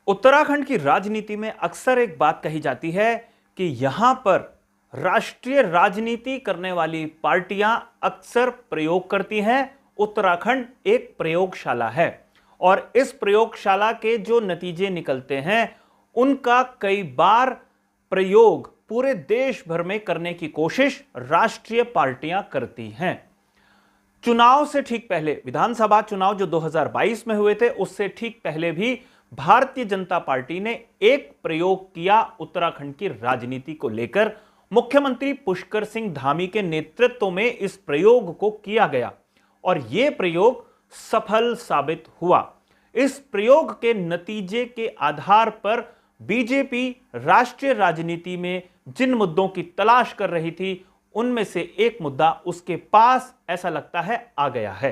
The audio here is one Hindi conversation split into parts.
उत्तराखंड की राजनीति में अक्सर एक बात कही जाती है कि यहां पर राष्ट्रीय राजनीति करने वाली पार्टियां अक्सर प्रयोग करती हैं। उत्तराखंड एक प्रयोगशाला है और इस प्रयोगशाला के जो नतीजे निकलते हैं उनका कई बार प्रयोग पूरे देश भर में करने की कोशिश राष्ट्रीय पार्टियां करती हैं। चुनाव से ठीक पहले, विधानसभा चुनाव जो 2022 में हुए थे, उससे ठीक पहले भी भारतीय जनता पार्टी ने एक प्रयोग किया उत्तराखंड की राजनीति को लेकर। मुख्यमंत्री पुष्कर सिंह धामी के नेतृत्व में इस प्रयोग को किया गया और यह प्रयोग सफल साबित हुआ। इस प्रयोग के नतीजे के आधार पर बीजेपी राष्ट्रीय राजनीति में जिन मुद्दों की तलाश कर रही थी, उनमें से एक मुद्दा उसके पास ऐसा लगता है आ गया है।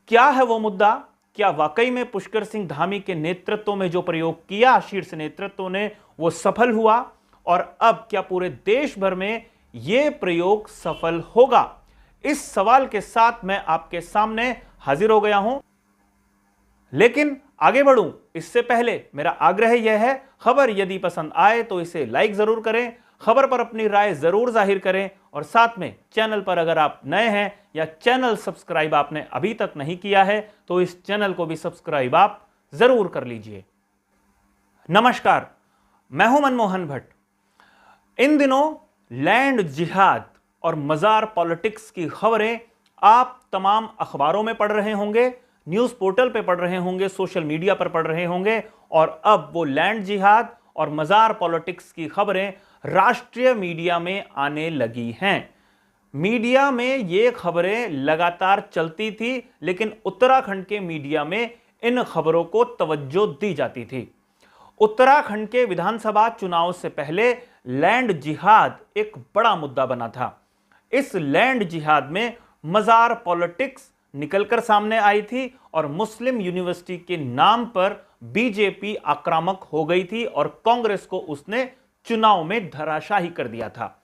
क्या है वो मुद्दा? क्या वाकई में पुष्कर सिंह धामी के नेतृत्व में जो प्रयोग किया शीर्ष नेतृत्व ने वो सफल हुआ? और अब क्या पूरे देश भर में यह प्रयोग सफल होगा? इस सवाल के साथ मैं आपके सामने हाजिर हो गया हूं। लेकिन आगे बढ़ूं इससे पहले मेरा आग्रह यह है, खबर यदि पसंद आए तो इसे लाइक जरूर करें, खबर पर अपनी राय जरूर जाहिर करें और साथ में चैनल पर अगर आप नए हैं या चैनल सब्सक्राइब आपने अभी तक नहीं किया है तो इस चैनल को भी सब्सक्राइब आप जरूर कर लीजिए। नमस्कार, मैं हूं मनमोहन भट्ट। इन दिनों लैंड जिहाद और मजार पॉलिटिक्स की खबरें आप तमाम अखबारों में पढ़ रहे होंगे, न्यूज पोर्टल पे पढ़ रहे होंगे, सोशल मीडिया पर पढ़ रहे होंगे और अब वो लैंड जिहाद और मजार पॉलिटिक्स की खबरें राष्ट्रीय मीडिया में आने लगी हैं। मीडिया में ये खबरें लगातार चलती थी, लेकिन उत्तराखंड के मीडिया में इन खबरों को तवज्जो दी जाती थी। उत्तराखंड के विधानसभा चुनाव से पहले लैंड जिहाद एक बड़ा मुद्दा बना था। इस लैंड जिहाद में मजार पॉलिटिक्स निकलकर सामने आई थी और मुस्लिम यूनिवर्सिटी के नाम पर बीजेपी आक्रामक हो गई थी और कांग्रेस को उसने चुनाव में धराशाही कर दिया था।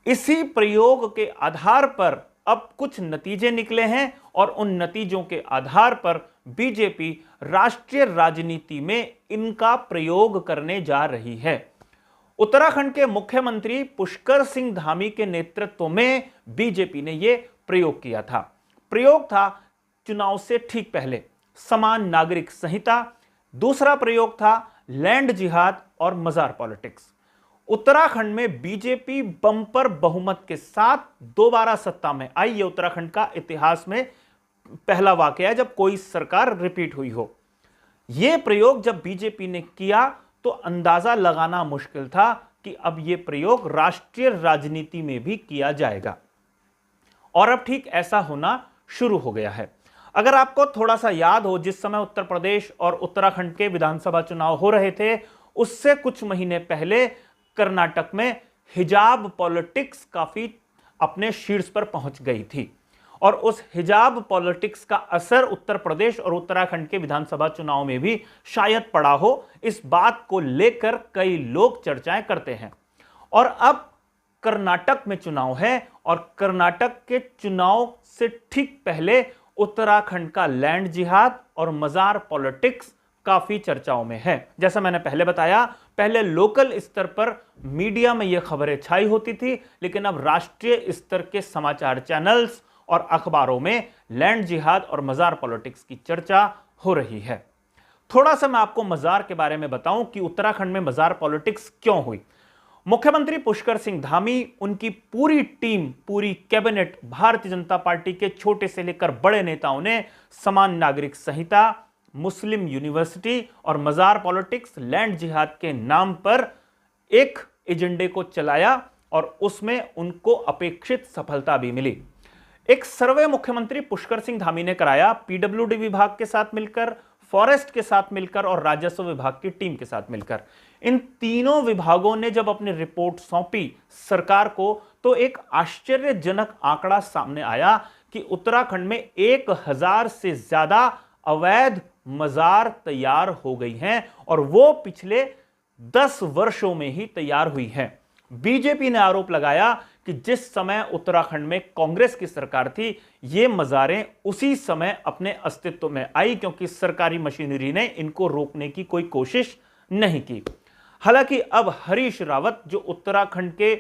इसी प्रयोग के आधार पर अब कुछ नतीजे निकले हैं और उन नतीजों के आधार पर बीजेपी राष्ट्रीय राजनीति में इनका प्रयोग करने जा रही है। उत्तराखंड के मुख्यमंत्री पुष्कर सिंह धामी के नेतृत्व में बीजेपी ने यह प्रयोग किया था। प्रयोग था चुनाव से ठीक पहले समान नागरिक संहिता, दूसरा प्रयोग था लैंड जिहाद और मजार पॉलिटिक्स। उत्तराखंड में बीजेपी बम्पर बहुमत के साथ दोबारा सत्ता में आई। यह उत्तराखंड का इतिहास में पहला वाकया है जब कोई सरकार रिपीट हुई हो। यह प्रयोग जब बीजेपी ने किया तो अंदाजा लगाना मुश्किल था कि अब यह प्रयोग राष्ट्रीय राजनीति में भी किया जाएगा और अब ठीक ऐसा होना शुरू हो गया है। अगर आपको थोड़ा सा याद हो, जिस समय उत्तर प्रदेश और उत्तराखंड के विधानसभा चुनाव हो रहे थे, उससे कुछ महीने पहले कर्नाटक में हिजाब पॉलिटिक्स काफी अपने शीर्ष पर पहुंच गई थी और उस हिजाब पॉलिटिक्स का असर उत्तर प्रदेश और उत्तराखंड के विधानसभा चुनाव में भी शायद पड़ा हो। इस बात को लेकर कई लोग चर्चाएं करते हैं और अब कर्नाटक में चुनाव है और कर्नाटक के चुनाव से ठीक पहले उत्तराखंड का लैंड जिहाद और मजार पॉलिटिक्स काफी चर्चाओं में है। जैसा मैंने पहले बताया, पहले लोकल स्तर पर मीडिया में यह खबरें छाई होती थी, लेकिन अब राष्ट्रीय स्तर के समाचार चैनल्स और अखबारों में लैंड जिहाद और मजार पॉलिटिक्स की चर्चा हो रही है। थोड़ा सा मैं आपको मजार के बारे में बताऊं कि उत्तराखंड में मजार पॉलिटिक्स क्यों हुई। मुख्यमंत्री पुष्कर सिंह धामी, उनकी पूरी टीम, पूरी कैबिनेट, भारतीय जनता पार्टी के छोटे से लेकर बड़े नेताओं ने समान नागरिक संहिता, मुस्लिम यूनिवर्सिटी और मजार पॉलिटिक्स, लैंड जिहाद के नाम पर एक एजेंडे को चलाया और उसमें उनको अपेक्षित सफलता भी मिली। एक सर्वे मुख्यमंत्री पुष्कर सिंह धामी ने कराया, पीडब्ल्यूडी विभाग के साथ मिलकर, फॉरेस्ट के साथ मिलकर और राजस्व विभाग की टीम के साथ मिलकर। इन तीनों विभागों ने जब अपनी रिपोर्ट सौंपी सरकार को तो एक आश्चर्यजनक आंकड़ा सामने आया कि उत्तराखंड में 1000 से ज्यादा अवैध मजार तैयार हो गई हैं और वो पिछले 10 वर्षों में ही तैयार हुई हैं। बीजेपी ने आरोप लगाया कि जिस समय उत्तराखंड में कांग्रेस की सरकार थी, ये मज़ारें उसी समय अपने अस्तित्व में आई, क्योंकि सरकारी मशीनरी ने इनको रोकने की कोई कोशिश नहीं की। हालांकि अब हरीश रावत, जो उत्तराखंड के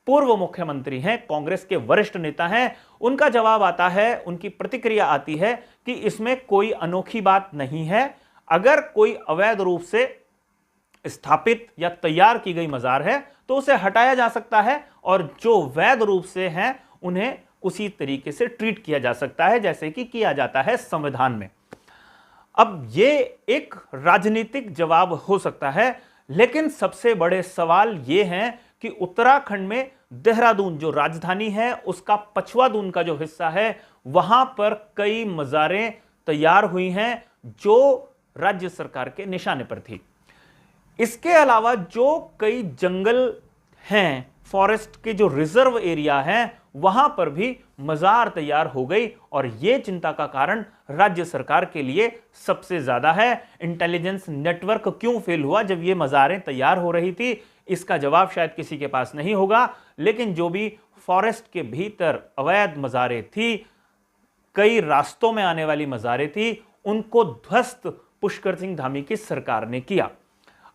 पूर्व मुख्यमंत्री हैं, कांग्रेस के वरिष्ठ नेता हैं, उनका जवाब आता है, उनकी प्रतिक्रिया आती है कि इसमें कोई अनोखी बात नहीं है। अगर कोई अवैध रूप से स्थापित या तैयार की गई मजार है तो उसे हटाया जा सकता है, और जो वैध रूप से हैं उन्हें उसी तरीके से ट्रीट किया जा सकता है जैसे कि किया जाता है संविधान में। अब यह एक राजनीतिक जवाब हो सकता है, लेकिन सबसे बड़े सवाल यह हैं कि उत्तराखंड में देहरादून जो राजधानी है, उसका पछुआ दून का जो हिस्सा है, वहां पर कई मजारें तैयार हुई हैं जो राज्य सरकार के निशाने पर थी। इसके अलावा जो कई जंगल हैं, फॉरेस्ट के जो रिजर्व एरिया हैं, वहां पर भी मजार तैयार हो गई, और यह चिंता का कारण राज्य सरकार के लिए सबसे ज्यादा है। इंटेलिजेंस नेटवर्क क्यों फेल हुआ जब ये मजारें तैयार हो रही थी, इसका जवाब शायद किसी के पास नहीं होगा, लेकिन जो भी फॉरेस्ट के भीतर अवैध मजारें थी, कई रास्तों में आने वाली मजारें थी, उनको ध्वस्त पुष्कर सिंह धामी की सरकार ने किया।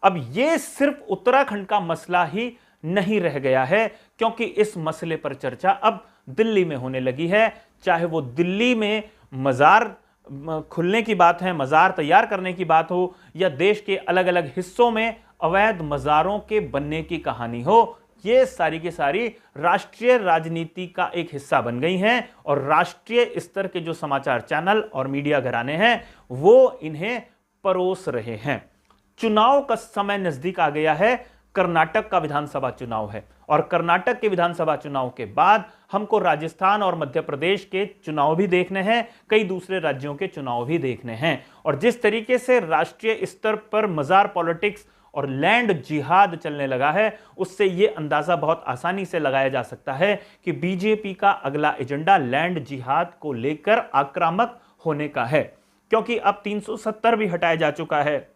अब यह सिर्फ उत्तराखंड का मसला ही नहीं रह गया है, क्योंकि इस मसले पर चर्चा अब दिल्ली में होने लगी है। चाहे वो दिल्ली में मजार खुलने की बात है, मजार तैयार करने की बात हो, या देश के अलग अलग हिस्सों में अवैध मजारों के बनने की कहानी हो, ये सारी की सारी राष्ट्रीय राजनीति का एक हिस्सा बन गई हैं, और राष्ट्रीय स्तर के जो समाचार चैनल और मीडिया घराने हैं वो इन्हें परोस रहे हैं। चुनाव का समय नजदीक आ गया है। कर्नाटक का विधानसभा चुनाव है, और कर्नाटक के विधानसभा चुनाव के बाद हमको राजस्थान और मध्य प्रदेश के चुनाव भी देखने हैं, कई दूसरे राज्यों के चुनाव भी देखने हैं। और जिस तरीके से राष्ट्रीय स्तर पर मजार पॉलिटिक्स और लैंड जिहाद चलने लगा है, उससे यह अंदाजा बहुत आसानी से लगाया जा सकता है कि बीजेपी का अगला एजेंडा लैंड जिहाद को लेकर आक्रामक होने का है, क्योंकि अब 370 भी हटाया जा चुका है।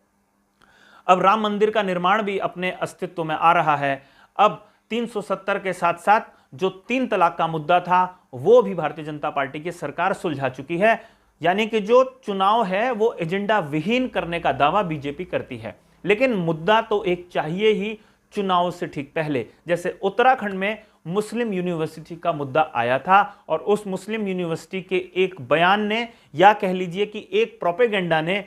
अब राम मंदिर का निर्माण भी अपने अस्तित्व में आ रहा है। अब 370 के साथ साथ जो 3 तलाक का मुद्दा था वो भी भारतीय जनता पार्टी की सरकार सुलझा चुकी है। यानी कि जो चुनाव है वो एजेंडा विहीन करने का दावा बीजेपी करती है, लेकिन मुद्दा तो एक चाहिए ही चुनाव से ठीक पहले। जैसे उत्तराखंड में मुस्लिम यूनिवर्सिटी का मुद्दा आया था, और उस मुस्लिम यूनिवर्सिटी के एक बयान ने, या कह लीजिए कि एक प्रोपेगेंडा ने,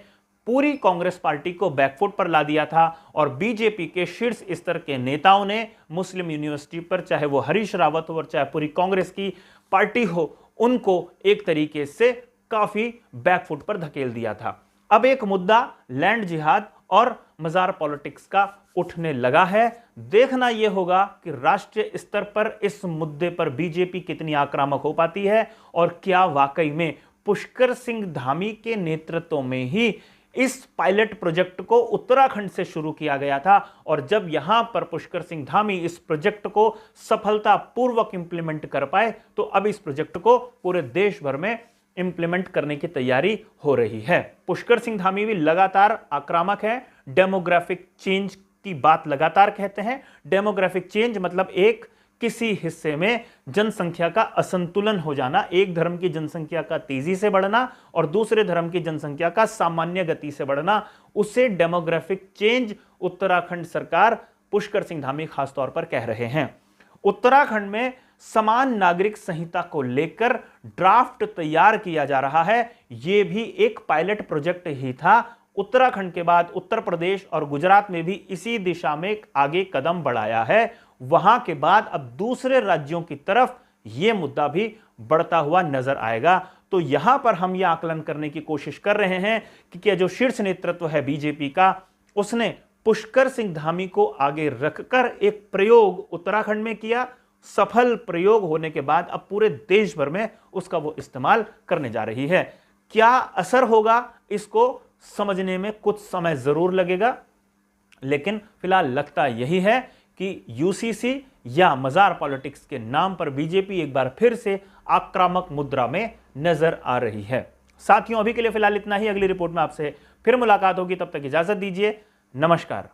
पूरी कांग्रेस पार्टी को बैकफुट पर ला दिया था, और बीजेपी के शीर्ष स्तर के नेताओं ने मुस्लिम यूनिवर्सिटी पर, चाहे वो हरीश रावत हो और चाहे पूरी कांग्रेस की पार्टी हो, उनको एक तरीके से काफी बैकफुट पर धकेल दिया था। अब एक मुद्दा लैंड जिहाद और मजार पॉलिटिक्स का उठने लगा है। देखना यह होगा कि राष्ट्रीय स्तर पर इस मुद्दे पर बीजेपी कितनी आक्रामक हो पाती है, और क्या वाकई में पुष्कर सिंह धामी के नेतृत्व में ही इस पायलट प्रोजेक्ट को उत्तराखंड से शुरू किया गया था, और जब यहां पर पुष्कर सिंह धामी इस प्रोजेक्ट को सफलतापूर्वक इंप्लीमेंट कर पाए, तो अब इस प्रोजेक्ट को पूरे देश भर में इंप्लीमेंट करने की तैयारी हो रही है। पुष्कर सिंह धामी भी लगातार आक्रामक है। डेमोग्राफिक चेंज की बात लगातार कहते हैं। डेमोग्राफिक चेंज मतलब एक किसी हिस्से में जनसंख्या का असंतुलन हो जाना, एक धर्म की जनसंख्या का तेजी से बढ़ना और दूसरे धर्म की जनसंख्या का सामान्य गति से बढ़ना, उसे डेमोग्राफिक चेंज उत्तराखंड सरकार, पुष्कर सिंह धामी खासतौर पर कह रहे हैं। उत्तराखंड में समान नागरिक संहिता को लेकर ड्राफ्ट तैयार किया जा रहा है। यह भी एक पायलट प्रोजेक्ट ही था। उत्तराखंड के बाद उत्तर प्रदेश और गुजरात में भी इसी दिशा में आगे कदम बढ़ाया है। वहां के बाद अब दूसरे राज्यों की तरफ यह मुद्दा भी बढ़ता हुआ नजर आएगा। तो यहां पर हम यह आकलन करने की कोशिश कर रहे हैं कि क्या जो शीर्ष नेतृत्व है बीजेपी का, उसने पुष्कर सिंह धामी को आगे रखकर एक प्रयोग उत्तराखंड में किया। सफल प्रयोग होने के बाद अब पूरे देश भर में उसका वो इस्तेमाल करने जा रही है। क्या असर होगा, इसको समझने में कुछ समय जरूर लगेगा, लेकिन फिलहाल लगता यही है कि यूसीसी या मजार पॉलिटिक्स के नाम पर बीजेपी एक बार फिर से आक्रामक मुद्रा में नजर आ रही है। साथियों, अभी के लिए फिलहाल इतना ही। अगली रिपोर्ट में आपसे फिर मुलाकात होगी, तब तक इजाजत दीजिए। नमस्कार।